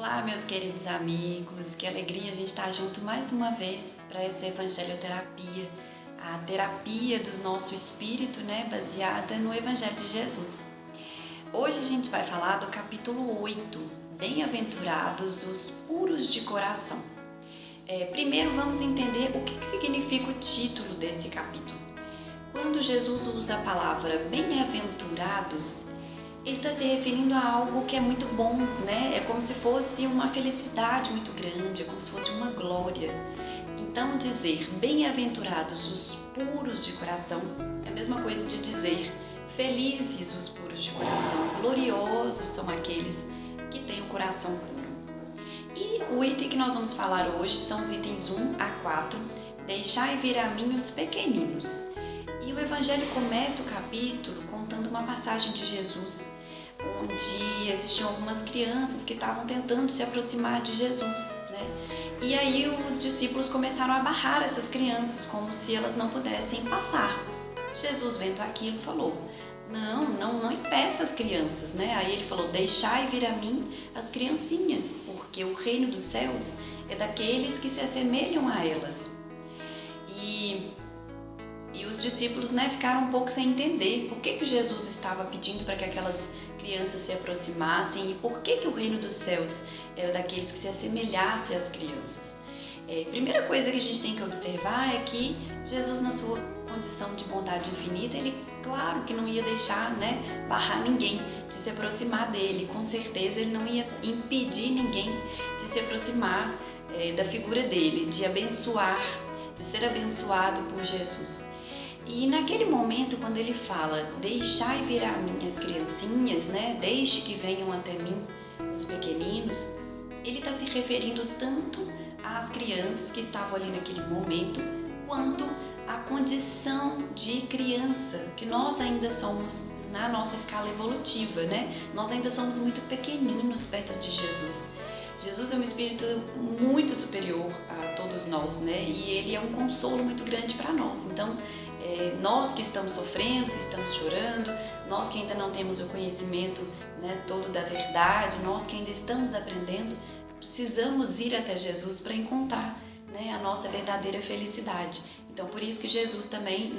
Olá, meus queridos amigos, que alegria a gente estar junto mais uma vez para essa evangelioterapia, a terapia do nosso espírito, baseada no Evangelho de Jesus. Hoje a gente vai falar do capítulo 8, Bem-aventurados os puros de coração. Primeiro vamos entender o que significa o título desse capítulo. Quando Jesus usa a palavra bem-aventurados, ele está se referindo a algo que é muito bom, É como se fosse uma felicidade muito grande, é como se fosse uma glória. Então, dizer bem-aventurados os puros de coração é a mesma coisa de dizer felizes os puros de coração, gloriosos são aqueles que têm o coração puro. E o item que nós vamos falar hoje são os itens 1 a 4, deixai vir a mim os pequeninos. E o Evangelho começa o capítulo contando uma passagem de Jesus, onde existiam algumas crianças que estavam tentando se aproximar de Jesus, E aí os discípulos começaram a barrar essas crianças, como se elas não pudessem passar. Jesus, vendo aquilo, falou: não impeça as crianças, Aí ele falou: deixai vir a mim as criancinhas, porque o reino dos céus é daqueles que se assemelham a elas. E os discípulos ficaram um pouco sem entender por que Jesus estava pedindo para que aquelas crianças se aproximassem e por que o reino dos céus era daqueles que se assemelhassem às crianças. Primeira coisa que a gente tem que observar é que Jesus, na sua condição de bondade infinita, ele, claro que não ia deixar barrar ninguém de se aproximar dele. Com certeza ele não ia impedir ninguém de se aproximar da figura dele, de abençoar, de ser abençoado por Jesus. E naquele momento, quando ele fala, deixai vir a mim as criancinhas, deixe que venham até mim os pequeninos, ele está se referindo tanto às crianças que estavam ali naquele momento, quanto à condição de criança, que nós ainda somos na nossa escala evolutiva, Nós ainda somos muito pequeninos perto de Jesus. Jesus é um espírito muito superior a todos nós, E ele é um consolo muito grande para nós. Então, nós que estamos sofrendo, que estamos chorando, nós que ainda não temos o conhecimento todo da verdade, nós que ainda estamos aprendendo, precisamos ir até Jesus para encontrar a nossa verdadeira felicidade. Então, por isso que Jesus também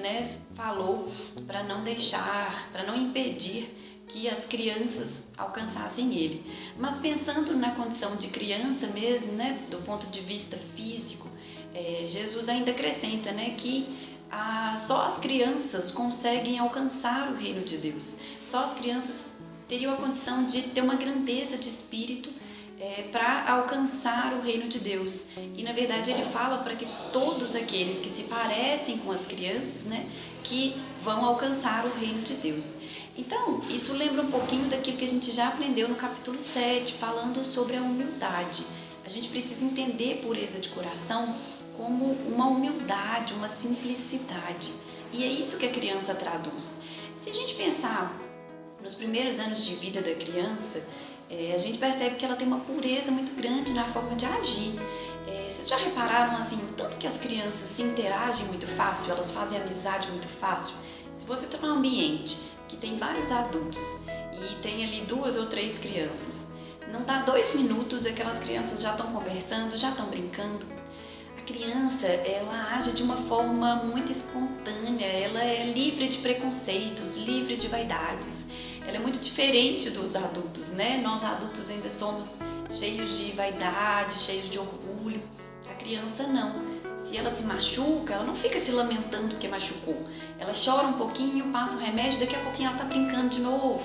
falou para não deixar, para não impedir que as crianças alcançassem ele. Mas pensando na condição de criança mesmo, do ponto de vista físico, Jesus ainda acrescenta que só as crianças conseguem alcançar o reino de Deus. Só as crianças teriam a condição de ter uma grandeza de espírito para alcançar o reino de Deus. E na verdade ele fala para que todos aqueles que se parecem com as crianças, que vão alcançar o reino de Deus. Então, isso lembra um pouquinho daquilo que a gente já aprendeu no capítulo 7, falando sobre a humildade. A gente precisa entender pureza de coração como uma humildade, uma simplicidade. E é isso que a criança traduz. Se a gente pensar nos primeiros anos de vida da criança, a gente percebe que ela tem uma pureza muito grande na forma de agir. Vocês já repararam o tanto que as crianças se interagem muito fácil, elas fazem amizade muito fácil? Se você está num ambiente que tem vários adultos e tem ali 2 ou 3 crianças, não dá 2 minutos, aquelas crianças já estão conversando, já estão brincando. A criança, ela age de uma forma muito espontânea, ela é livre de preconceitos, livre de vaidades. Ela é muito diferente dos adultos, Nós adultos ainda somos cheios de vaidade, cheios de orgulho. A criança não. Se ela se machuca, ela não fica se lamentando porque machucou. Ela chora um pouquinho, passa o remédio, daqui a pouquinho ela está brincando de novo.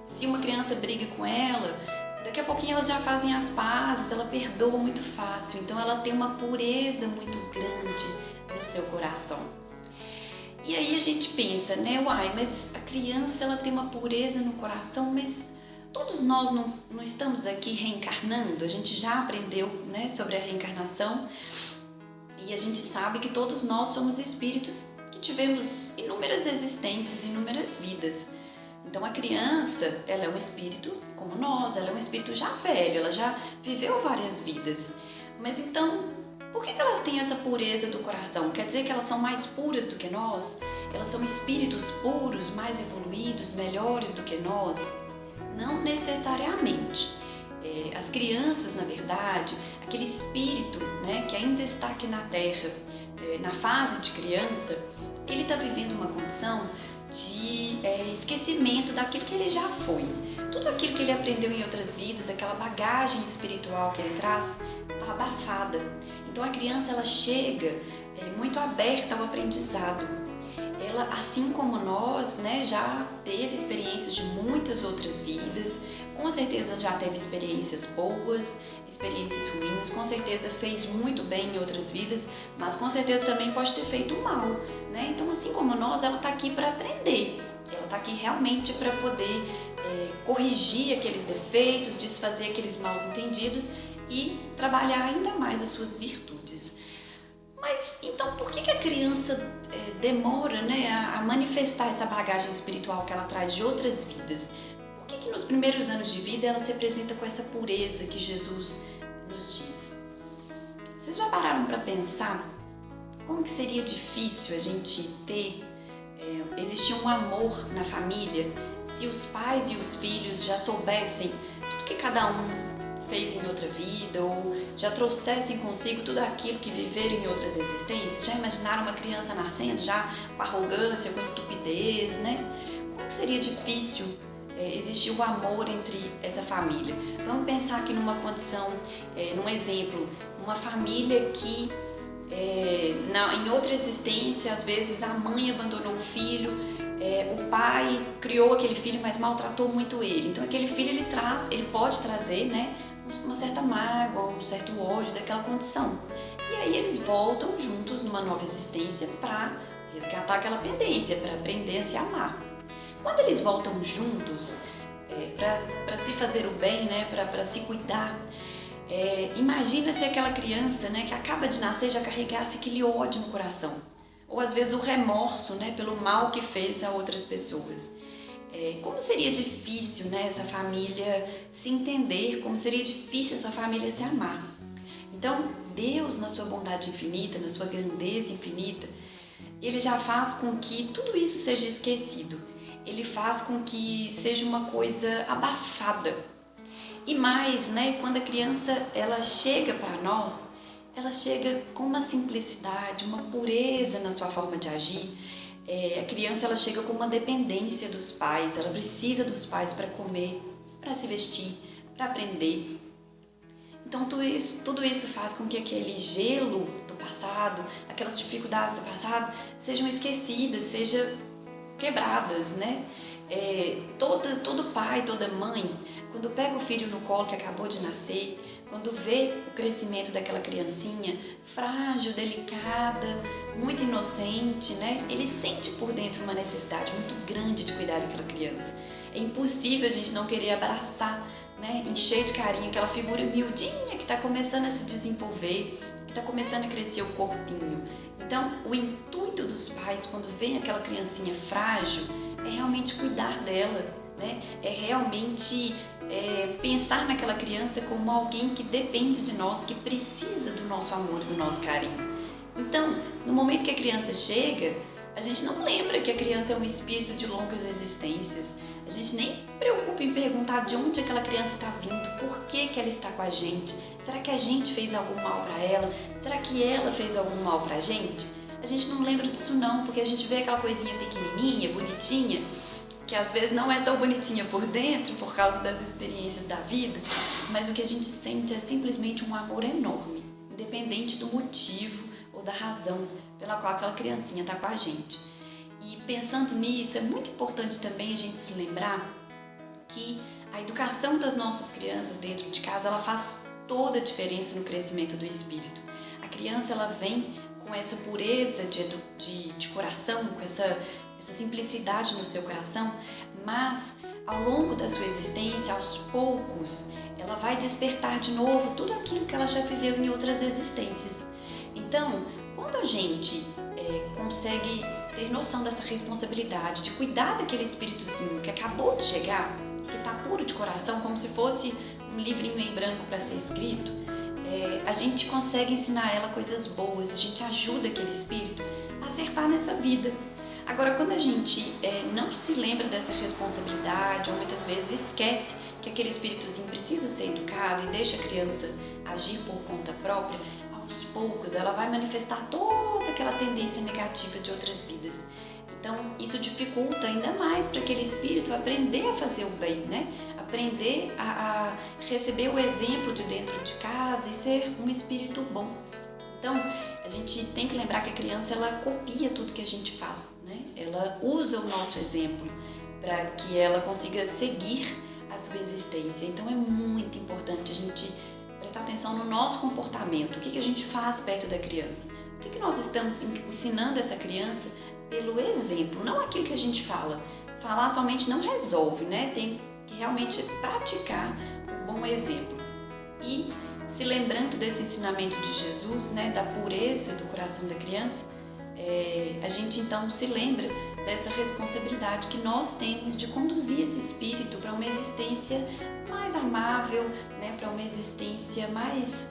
Se uma criança briga com ela, daqui a pouquinho elas já fazem as pazes, ela perdoa muito fácil. Então ela tem uma pureza muito grande no seu coração. E aí a gente pensa, mas a criança ela tem uma pureza no coração, mas todos nós não estamos aqui reencarnando? A gente já aprendeu sobre a reencarnação e a gente sabe que todos nós somos espíritos que tivemos inúmeras existências, inúmeras vidas. Então a criança, ela é um espírito como nós, ela é um espírito já velho, ela já viveu várias vidas. Mas então, por que elas têm essa pureza do coração? Quer dizer que elas são mais puras do que nós? Elas são espíritos puros, mais evoluídos, melhores do que nós? Não necessariamente. As crianças, na verdade, aquele espírito, né, que ainda está aqui na Terra, na fase de criança, ele está vivendo uma condição de esquecimento daquilo que ele já foi. Tudo aquilo que ele aprendeu em outras vidas, aquela bagagem espiritual que ele traz, está abafada. Então a criança, ela chega muito aberta ao aprendizado. Ela, assim como nós, né, já teve experiências de muitas outras vidas, com certeza já teve experiências boas, experiências ruins, com certeza fez muito bem em outras vidas, mas com certeza também pode ter feito mal, né? Então, assim como nós, ela está aqui para aprender, ela está aqui realmente para poder corrigir aqueles defeitos, desfazer aqueles maus entendidos e trabalhar ainda mais as suas virtudes. Mas então por que a criança demora, né, a manifestar essa bagagem espiritual que ela traz de outras vidas? Por que nos primeiros anos de vida ela se apresenta com essa pureza que Jesus nos diz? Vocês já pararam para pensar como que seria difícil a gente existir um amor na família se os pais e os filhos já soubessem tudo que cada um fez em outra vida, ou já trouxessem consigo tudo aquilo que viveram em outras existências? Já imaginaram uma criança nascendo já com arrogância, com estupidez, né? Como que seria difícil existir o amor entre essa família? Vamos pensar aqui numa condição, num exemplo, uma família que em outra existência, às vezes a mãe abandonou o filho, o pai criou aquele filho, mas maltratou muito ele. Então aquele filho ele pode trazer, né, uma certa mágoa, um certo ódio daquela condição. E aí eles voltam juntos numa nova existência para resgatar aquela pendência, para aprender a se amar. Quando eles voltam juntos para se fazer o bem, né, para se cuidar, imagina se aquela criança, né, que acaba de nascer já carregasse aquele ódio no coração, ou às vezes o remorso, né, pelo mal que fez a outras pessoas. Como seria difícil, né, essa família se entender, como seria difícil essa família se amar. Então, Deus, na sua bondade infinita, na sua grandeza infinita, Ele já faz com que tudo isso seja esquecido. Ele faz com que seja uma coisa abafada. E mais, né, quando a criança ela chega para nós, ela chega com uma simplicidade, uma pureza na sua forma de agir. A criança ela chega com uma dependência dos pais, ela precisa dos pais para comer, para se vestir, para aprender. Então tudo isso faz com que aquele gelo do passado, aquelas dificuldades do passado sejam esquecidas, sejam quebradas, né? Todo pai, toda mãe, quando pega o filho no colo que acabou de nascer, quando vê o crescimento daquela criancinha frágil, delicada, muito inocente, né? Ele sente por dentro uma necessidade muito grande de cuidar daquela criança. É impossível a gente não querer abraçar, né, encher de carinho aquela figura miudinha que está começando a se desenvolver, que está começando a crescer o corpinho. Então, o intuito dos pais, quando vem aquela criancinha frágil, é realmente cuidar dela, né? É realmente pensar naquela criança como alguém que depende de nós, que precisa do nosso amor, do nosso carinho. Então, no momento que a criança chega, a gente não lembra que a criança é um espírito de longas existências. A gente nem preocupa em perguntar de onde aquela criança está vindo, por que ela está com a gente. Será que a gente fez algum mal para ela? Será que ela fez algum mal para a gente? A gente não lembra disso não, porque a gente vê aquela coisinha pequenininha, bonitinha, que às vezes não é tão bonitinha por dentro por causa das experiências da vida, mas o que a gente sente é simplesmente um amor enorme, independente do motivo ou da razão pela qual aquela criancinha está com a gente. E pensando nisso, é muito importante também a gente se lembrar que a educação das nossas crianças dentro de casa, ela faz toda a diferença no crescimento do espírito. A criança, ela vem com essa pureza de coração, com essa simplicidade no seu coração, mas ao longo da sua existência, aos poucos, ela vai despertar de novo tudo aquilo que ela já viveu em outras existências. Então, quando a gente consegue ter noção dessa responsabilidade, de cuidar daquele espíritozinho que acabou de chegar, que está puro de coração, como se fosse um livrinho em branco para ser escrito, a gente consegue ensinar ela coisas boas, a gente ajuda aquele espírito a acertar nessa vida. Agora, quando a gente não se lembra dessa responsabilidade ou muitas vezes esquece que aquele espíritozinho precisa ser educado e deixa a criança agir por conta própria, aos poucos ela vai manifestar toda aquela tendência negativa de outras vidas. Então, isso dificulta ainda mais para aquele espírito aprender a fazer o bem, né? Aprender a receber o exemplo de dentro de casa e ser um espírito bom. Então, a gente tem que lembrar que a criança, ela copia tudo que a gente faz, né? Ela usa o nosso exemplo para que ela consiga seguir a sua existência. Então, é muito importante a gente prestar atenção no nosso comportamento. O que a gente faz perto da criança? O que nós estamos ensinando essa criança pelo exemplo, não aquilo que a gente fala. Falar somente não resolve, né? Tem que realmente praticar o bom exemplo. E se lembrando desse ensinamento de Jesus, né, da pureza do coração da criança, a gente então se lembra dessa responsabilidade que nós temos de conduzir esse espírito para uma existência mais amável, né, para uma existência mais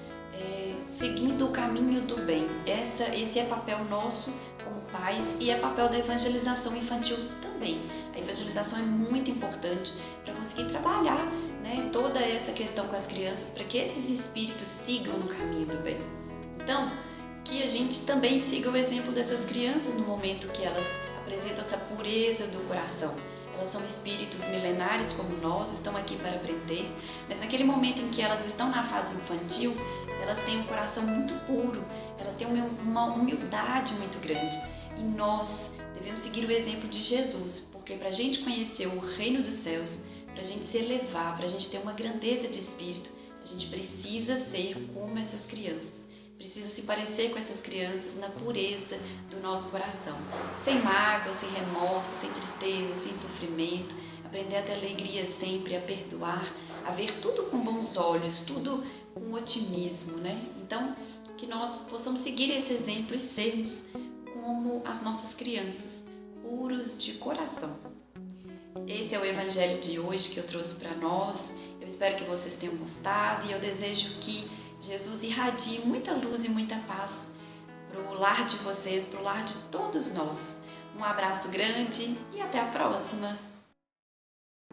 seguindo o caminho do bem. Esse é papel nosso como pais e é papel da evangelização infantil também. A evangelização é muito importante para conseguir trabalhar, né, toda essa questão com as crianças para que esses espíritos sigam no caminho do bem. Então, que a gente também siga o exemplo dessas crianças no momento que elas apresentam essa pureza do coração. Elas são espíritos milenares como nós, estão aqui para aprender, mas naquele momento em que elas estão na fase infantil, elas têm um coração muito puro, elas têm uma humildade muito grande. E nós devemos seguir o exemplo de Jesus, porque para a gente conhecer o reino dos céus, para a gente se elevar, para a gente ter uma grandeza de espírito, a gente precisa ser como essas crianças. Precisa se parecer com essas crianças na pureza do nosso coração. Sem mágoa, sem remorso, sem tristeza, sem sofrimento. Aprender a ter alegria sempre, a perdoar, a ver tudo com bons olhos, tudo com otimismo, né? Então, que nós possamos seguir esse exemplo e sermos como as nossas crianças, puros de coração. Esse é o evangelho de hoje que eu trouxe para nós. Eu espero que vocês tenham gostado e eu desejo que Jesus irradie muita luz e muita paz para o lar de vocês, para o lar de todos nós. Um abraço grande e até a próxima!